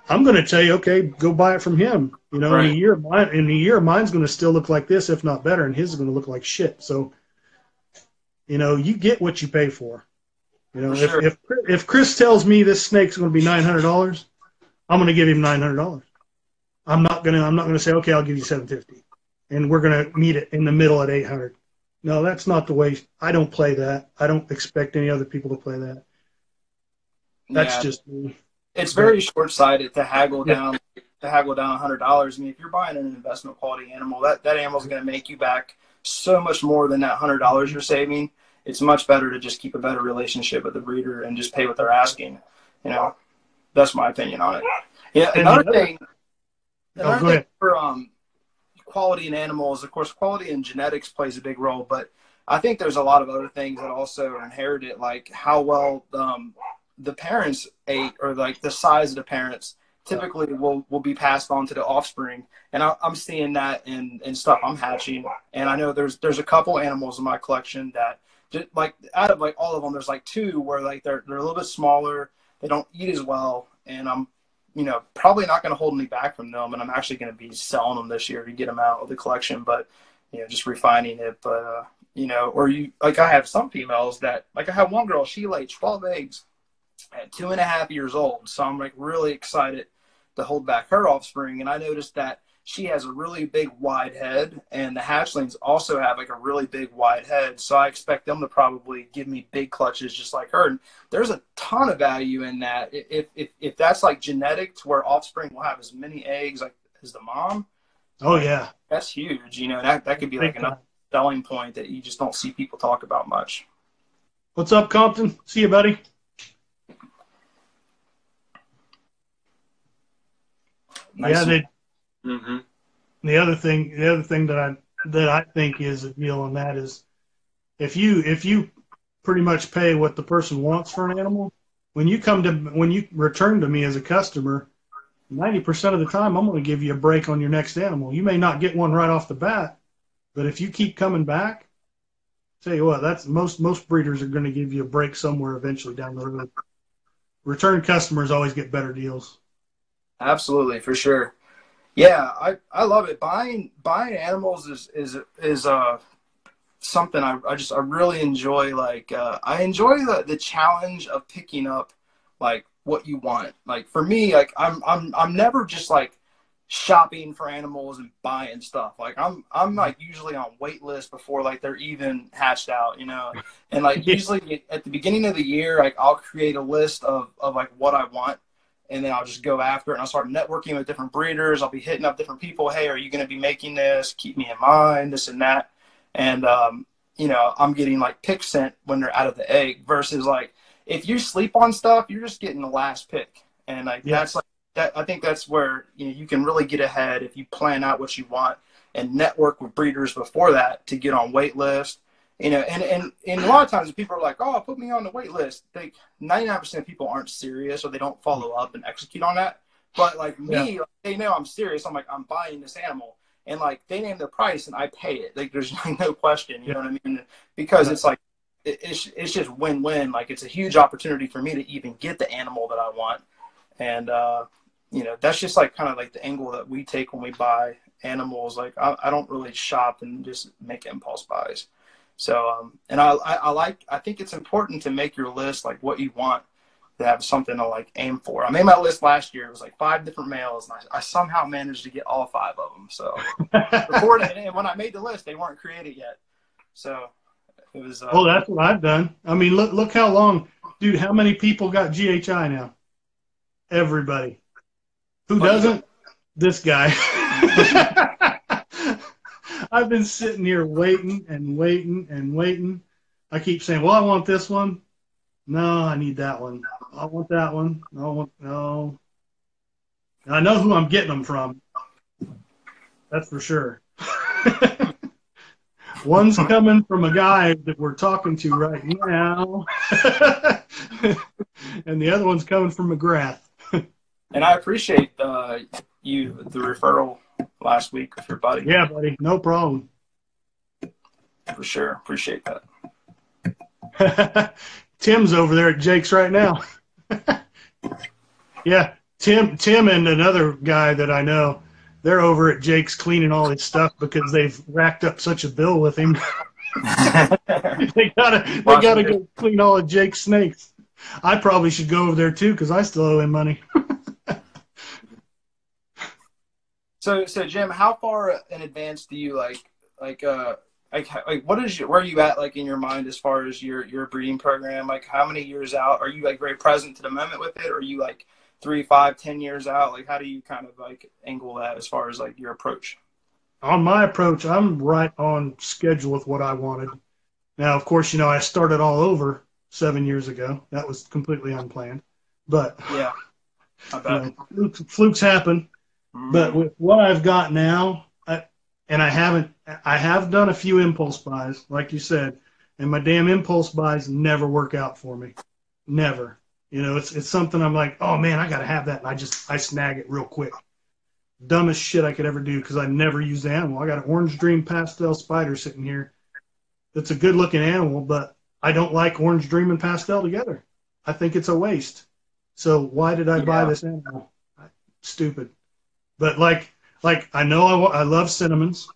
I'm going to tell you, okay, go buy it from him. You know, Right. in a year, mine's going to still look like this, if not better, and his is going to look like shit. So, you know, you get what you pay for. You know, For sure. if Chris tells me this snake's going to be $900, I'm going to give him $900. I'm not going to say, okay, I'll give you $750, and we're going to meet it in the middle at $800. No, that's not the way. I don't play that. I don't expect any other people to play that. That's just me. It's very short-sighted to haggle down $100. I mean, if you're buying an investment quality animal, that animal's going to make you back so much more than that $100 you're saving. It's much better to just keep a better relationship with the breeder and just pay what they're asking. You know, that's my opinion on it. Yeah, another thing for quality in animals, of course, quality in genetics plays a big role, but I think there's a lot of other things that also are inherited, like how well the parents ate, or like the size of the parents typically will be passed on to the offspring. And I'm seeing that in stuff I'm hatching. And I know there's a couple animals in my collection that, like, out of like all of them, there's like two where like they're a little bit smaller, they don't eat as well, and I'm, you know, probably not going to hold any back from them, and I'm actually going to be selling them this year to get them out of the collection, but, you know, just refining it. But you know, or I have some females that, like, I have one girl, she laid 12 eggs at 2.5 years old, so I'm like really excited to hold back her offspring. And I noticed that she has a really big wide head, and the hatchlings also have like a really big wide head, so I expect them to probably give me big clutches just like her. And there's a ton of value in that if that's like genetic to where offspring will have as many eggs like as the mom. Oh yeah, that's huge. You know, that could be like another selling point that you just don't see people talk about much. What's up, Compton? See you, buddy. Nice. Yeah, Mm-hmm. the other thing that I think is a deal on that is if you pretty much pay what the person wants for an animal, when you return to me as a customer, 90% of the time I'm going to give you a break on your next animal. You may not get one right off the bat, but if you keep coming back, tell you what, that's most breeders are going to give you a break somewhere eventually down the road. Return customers always get better deals. Absolutely, for sure. Yeah, I love it. Buying animals is something I really enjoy. Like I enjoy the challenge of picking up like what you want. Like for me, like I'm never just like shopping for animals and buying stuff. Like I'm like usually on wait list before like they're even hatched out, you know. And like usually at the beginning of the year, like I'll create a list of like what I want. And then I'll just go after it, and I'll start networking with different breeders. I'll be hitting up different people. Hey, are you going to be making this? Keep me in mind, this and that. And, you know, I'm getting like pick sent when they're out of the egg versus like if you sleep on stuff, you're just getting the last pick. And like that's like that. I think that's where, you know, you can really get ahead if you plan out what you want and network with breeders before that to get on wait list. You know, and a lot of times people are like, oh, put me on the wait list. 99% of people aren't serious or they don't follow up and execute on that. But like me, like, they know I'm serious. I'm like, I'm buying this animal. And like they name the price and I pay it. Like there's no question, you know what I mean? Because it's like, it's just win-win. Like it's a huge opportunity for me to even get the animal that I want. And, you know, that's just like kind of like the angle that we take when we buy animals. Like I don't really shop and just make impulse buys. So, and I think it's important to make your list like what you want to have something to like aim for. I made my list last year. It was like 5 different males, and I somehow managed to get all 5 of them. So, and when I made the list, they weren't created yet. So, it was. Oh, that's what I've done. I mean, look how long, dude. How many people got GHI now? Everybody. Who doesn't? This guy. I've been sitting here waiting and waiting and waiting. I keep saying, well, I want this one. No, I need that one. I want that one. No. And I know who I'm getting them from. That's for sure. One's coming from a guy that we're talking to right now, and the other one's coming from McGrath. And I appreciate the referral last week with your buddy. Yeah, buddy, no problem. For sure, appreciate that. Tim's over there at Jake's right now. Yeah, Tim and another guy that I know, they're over at Jake's cleaning all his stuff because they've racked up such a bill with him. they gotta go clean all of Jake's snakes. I probably should go over there too because I still owe him money. So Jim, how far in advance do you like what is where are you at like in your mind as far as your breeding program? Like how many years out are you like very present to the moment with it? Or are you like 3, 5, 10 years out? Like how do you kind of like angle that as far as like your approach? On my approach, I'm right on schedule with what I wanted. Now, of course, I started all over 7 years ago. That was completely unplanned. But yeah, I bet. Flukes happen. But with what I've got now, I have done a few impulse buys, like you said, and my damn impulse buys never work out for me. Never. It's something I'm like, oh man, I got to have that. And I snag it real quick. Dumbest shit I could ever do because I never use the animal. I got an Orange Dream pastel spider sitting here. That's a good looking animal, but I don't like Orange Dream and pastel together. I think it's a waste. So why did I buy this animal? Stupid. But like I know I love cinnamons.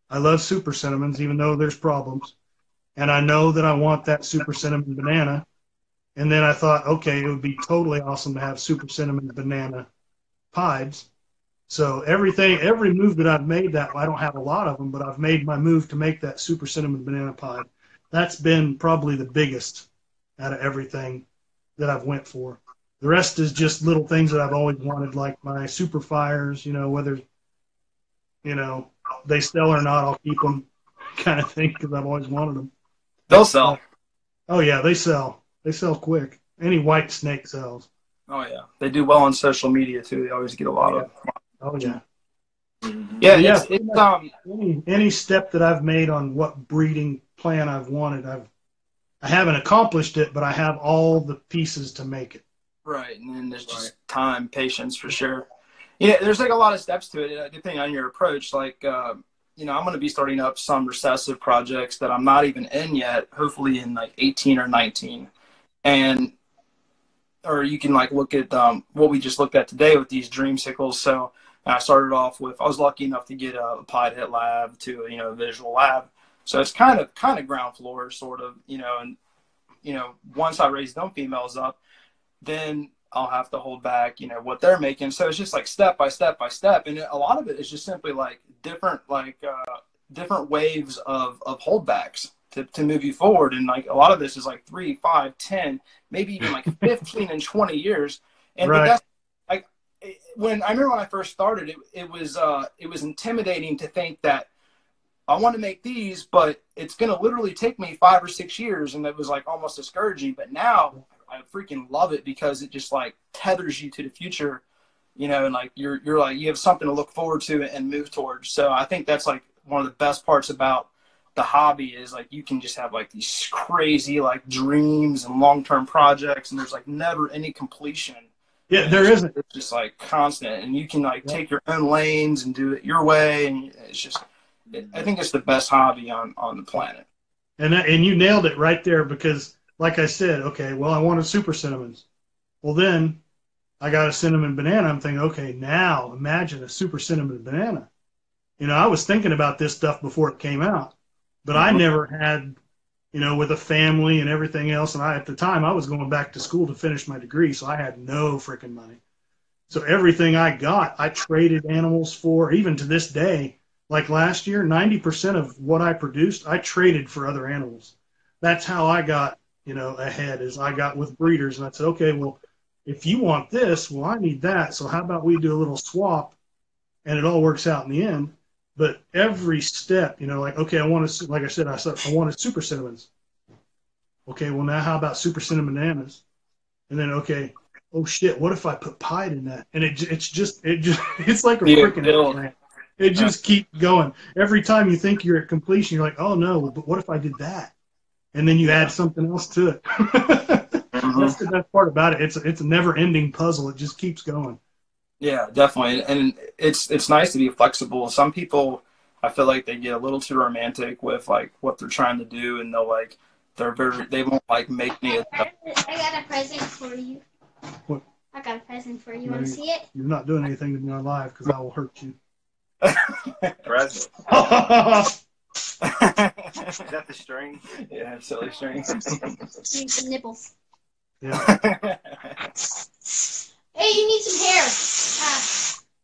I love super cinnamons, even though there's problems. And I know that I want that super cinnamon banana. And then I thought, okay, it would be totally awesome to have super cinnamon banana pieds. So every move that I've made I don't have a lot of them, but I've made my move to make that super cinnamon banana pied. That's been probably the biggest out of everything that I've went for. The rest is just little things that I've always wanted, like my super fires, whether, they sell or not, I'll keep them kind of thing because I've always wanted them. They'll sell. Oh, yeah, they sell. They sell quick. Any white snake sells. Oh, yeah. They do well on social media, too. They always get a lot of. Oh, yeah. Yeah, any step that I've made on what breeding plan I've wanted, I haven't accomplished it, but I have all the pieces to make it. Right, and then there's just time, patience for sure. Yeah, there's like a lot of steps to it depending on your approach. Like, I'm going to be starting up some recessive projects that I'm not even in yet, hopefully in like 18 or 19. Or you can like look at what we just looked at today with these dreamsicles. So I started off with, I was lucky enough to get a pied het lab to a visual lab. So it's kind of ground floor sort of, and once I raise them females up, then I'll have to hold back, what they're making. So it's just like step by step by step. And a lot of it is just simply like different waves of holdbacks to move you forward. And like a lot of this is like 3, 5, 10, maybe even like 15 and 20 years. And right. But that's like I remember when I first started, it was intimidating to think that I want to make these, but it's going to literally take me 5 or 6 years. And it was like almost discouraging. But now I freaking love it because it just like tethers you to the future, and like you're like, you have something to look forward to and move towards. So I think that's like one of the best parts about the hobby is like, you can just have like these crazy like dreams and long-term projects, and there's like never any completion. Yeah, there isn't. It's just like constant, and you can like take your own lanes and do it your way. And it's just, I think it's the best hobby on the planet. And you nailed it right there because, like I said, okay, well, I wanted super cinnamons. Well, then I got a cinnamon banana. I'm thinking, okay, now imagine a super cinnamon banana. I was thinking about this stuff before it came out, but I never had, with a family and everything else. And at the time, I was going back to school to finish my degree, so I had no freaking money. So everything I got, I traded animals for, even to this day. Like last year, 90% of what I produced, I traded for other animals. That's how I got ahead, is I got with breeders, and I said, okay, well, if you want this, well, I need that. So how about we do a little swap, and it all works out in the end. But every step, like, okay, like I said, I wanted super cinnamons. Okay, well now how about Super Cinnamon Bananas? And then okay, oh shit, what if I put pie in that? And it's like a freaking eggplant. It just keeps going. Every time you think you're at completion, you're like, oh no, but what if I did that? And then you add something else to it. That's the best part about it. It's a never-ending puzzle. It just keeps going. Yeah, definitely. And it's nice to be flexible. Some people, I feel like they get a little too romantic with like what they're trying to do, and they won't like make me. I got a present for you. What? I got a present for you. You want to see it? You're not doing anything to me on live because I will hurt you. Present. Is that the string? Yeah, silly string. Need some nipples. Yeah. Hey, you need some hair.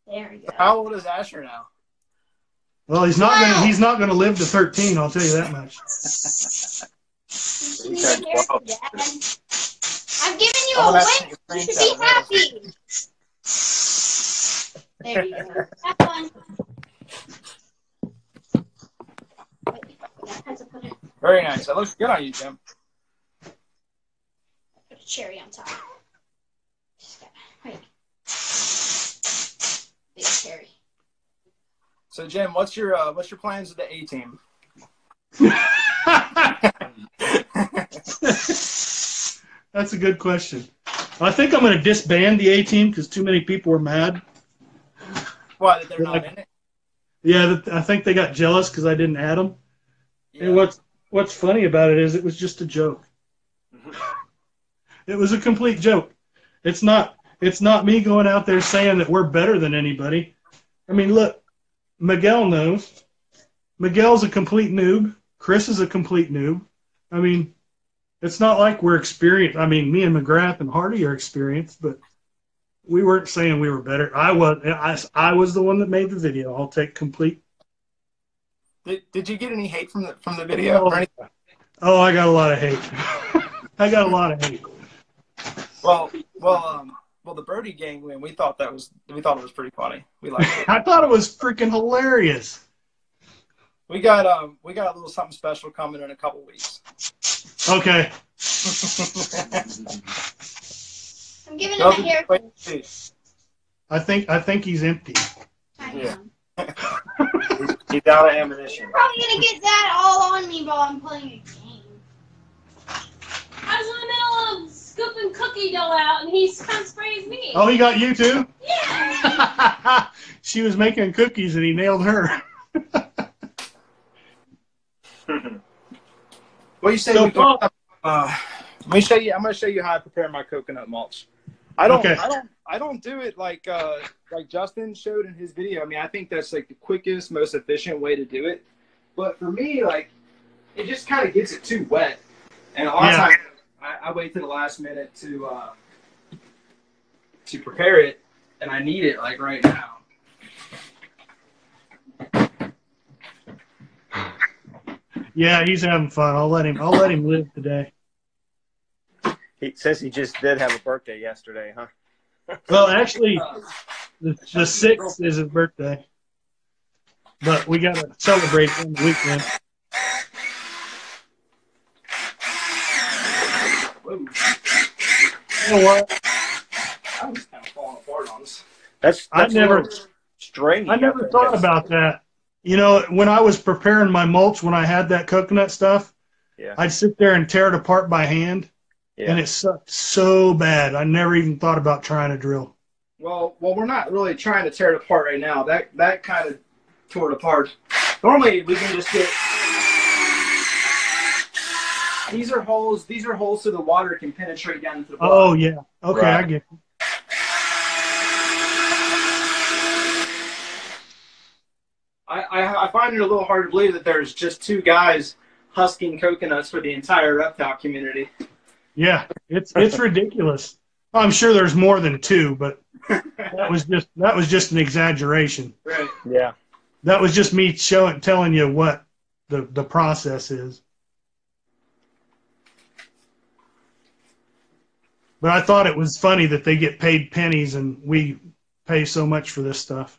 There we go. How old is Asher now? Well, he's not gonna live to 13. I'll tell you that much. You need some hair, Dad. I'm giving you a win. You should be happy. There you go. Have fun. Very nice. That looks good on you, Jim. Put a cherry on top. Just got wait. Big cherry. So, Jim, what's your plans with the A team? That's a good question. I think I'm going to disband the A team because too many people were mad. Why, that they're not in it? Yeah, I think they got jealous because I didn't add them. Yeah. And what's funny about it is it was just a joke. It was a complete joke. It's not me going out there saying that we're better than anybody. I mean, look, Miguel knows. Miguel's a complete noob. Chris is a complete noob. I mean, it's not like we're experienced. I mean, me and McGrath and Hardy are experienced, but we weren't saying we were better. I was the one that made the video. I'll take complete. Did you get any hate from the video? Oh, I got a lot of hate. I got a lot of hate. Well, the Birdie gang win. We thought it was pretty funny. We liked it. I thought it was freaking hilarious. We got a little something special coming in a couple weeks. Okay. I'm giving him a haircut. I think he's empty. Yeah. He's out of ammunition. You're probably gonna get that all on me while I'm playing a game. I was in the middle of scooping cookie dough out, and he kind of sprays me. Oh, he got you too? Yeah. She was making cookies and he nailed her. What you say? So, let me show you. I'm going to show you how I prepare my coconut mulch. I don't do it like Justin showed in his video. I mean, I think that's like the quickest, most efficient way to do it. But for me, like, it just kind of gets it too wet, and a lot of times I wait to the last minute to prepare it, and I need it like right now. Yeah, he's having fun. I'll let him live today. He says he just did have a birthday yesterday, huh? Well, actually, the 6th is his birthday. But we got to celebrate on the weekend. You know what? I was kind of falling apart on this. I never thought about that. You know, when I was preparing my mulch, when I had that coconut stuff, I'd sit there and tear it apart by hand, and it sucked so bad. I never even thought about trying to drill. Well, we're not really trying to tear it apart right now. That kind of tore it apart. Normally, we can just get. These are holes so the water can penetrate down into the bottom. Oh yeah. Okay, right. I get it. I find it a little hard to believe that there's just 2 guys husking coconuts for the entire reptile community. Yeah, it's ridiculous. I'm sure there's more than 2, but that was just an exaggeration. Right. Yeah. That was just me telling you what the process is. But I thought it was funny that they get paid pennies and we pay so much for this stuff.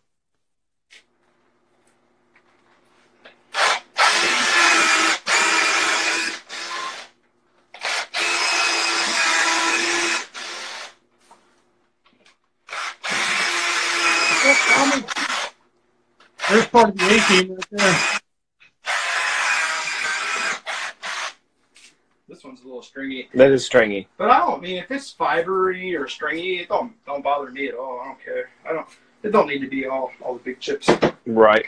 There's part of the A team right there. This one's a little stringy. That is stringy. But I don't mean if it's fibery or stringy, it don't bother me at all. I don't care. It don't need to be all the big chips. Right.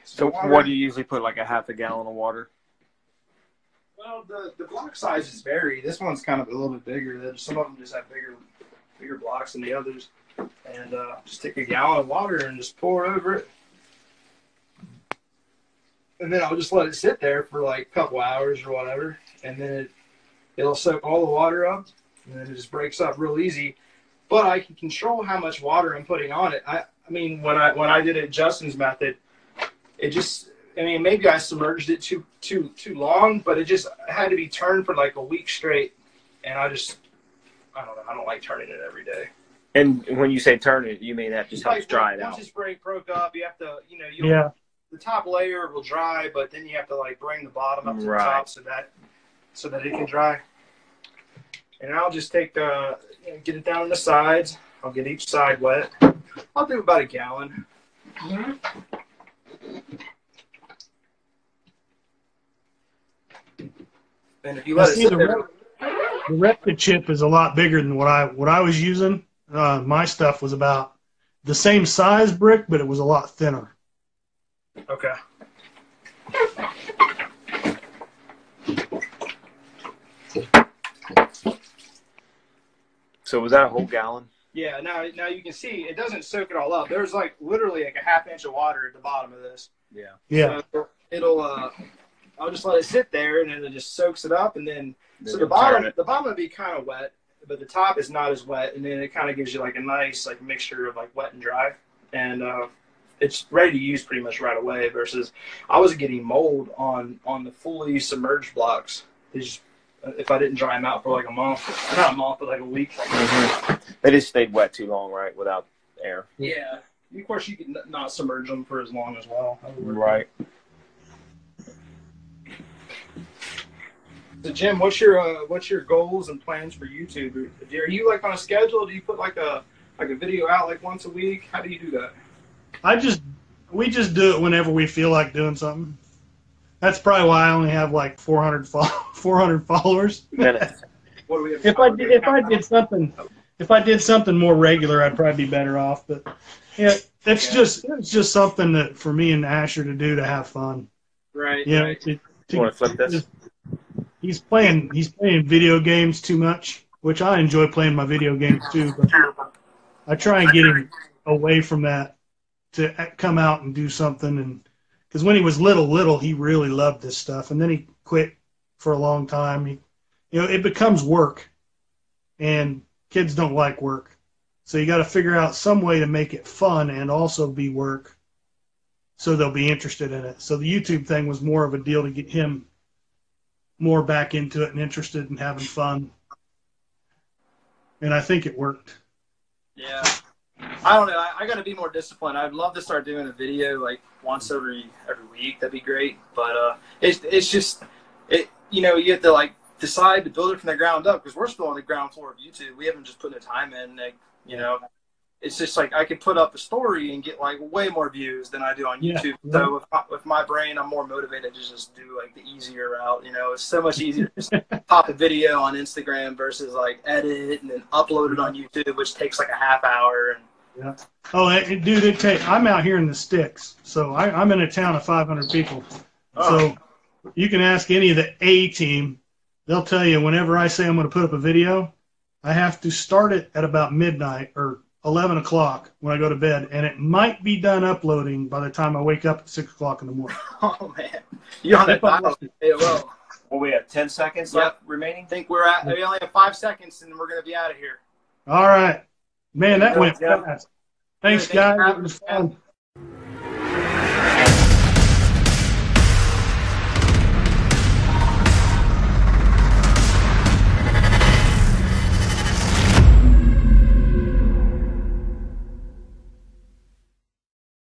So Water. what do you usually put, like a half a gallon of water? Well, the block sizes vary. This one's kind of a little bit bigger. Some of them just have bigger blocks than the others. And just take a gallon of water and just pour it over it. And then I'll just let it sit there for like a couple hours or whatever. And then it'll soak all the water up. And then it just breaks up real easy. But I can control how much water I'm putting on it. I mean, when I did it Justin's method, it just, I mean, maybe I submerged it too long, but it just had to be turned for like a week straight. And I don't know, I don't like turning it every day. And when you say turn it, you mean that just helps dry it out? Once it's broke up, you have to, yeah. The top layer will dry, but then you have to like bring the bottom up to the top so that it can dry. And I'll just take get it down on the sides. I'll get each side wet. I'll do about a gallon. Mm-hmm. And if you let it sit there, the Repta chip is a lot bigger than what I was using. My stuff was about the same size brick, but it was a lot thinner. Okay. So was that a whole gallon? Yeah. Now you can see it doesn't soak it all up. There's like literally like a half inch of water at the bottom of this. Yeah. Yeah. So it'll. I'll just let it sit there, and then it just soaks it up, and then so the bottom will be kind of wet, but the top is not as wet, and then it kind of gives you like a nice like mixture of like wet and dry, and it's ready to use pretty much right away. Versus I was getting mold on the fully submerged blocks. If I didn't dry them out for like a month, not a month, but like a week. Mm-hmm. They just stayed wet too long, right, without air. Yeah. Of course, you can not submerge them for as long as well. Right. So Jim, what's your goals and plans for YouTube? Are you like on a schedule? Do you put like a video out like once a week? How do you do that? We just do it whenever we feel like doing something. That's probably why I only have like 400 followers. What do we have? If I did something more regular, I'd probably be better off. But yeah, it's just something that for me and Asher to do to have fun. Right. Yeah. Right. You want to flip this? He's playing video games too much, which I enjoy playing my video games too. But I try and get him away from that to come out and do something. And because when he was little, he really loved this stuff, and then he quit for a long time. It becomes work, and kids don't like work, so you got to figure out some way to make it fun and also be work, so they'll be interested in it. So the YouTube thing was more of a deal to get him more back into it and interested in having fun, and I think it worked. Yeah. I don't know. I got to be more disciplined. I'd love to start doing a video like once every week. That'd be great. But it's just you have to like decide to build it from the ground up, because we're still on the ground floor of YouTube. We haven't just put the time in. Like, it's just like I could put up a story and get like way more views than I do on YouTube. Yeah. So with my brain, I'm more motivated to just do like the easier route. It's so much easier to just pop a video on Instagram versus like edit and then upload it on YouTube, which takes like a half hour. Yeah. Oh, dude, I'm out here in the sticks, so I'm in a town of 500 people. Oh. So you can ask any of the A team. They'll tell you whenever I say I'm going to put up a video, I have to start it at about midnight or 11 o'clock when I go to bed, and it might be done uploading by the time I wake up at 6 o'clock in the morning. Oh, man. You're on that dial. Well, we have 10 seconds left remaining. I think we only have 5 seconds, and we're going to be out of here. All right. Man, that went fast. Thanks, guys. It was fun.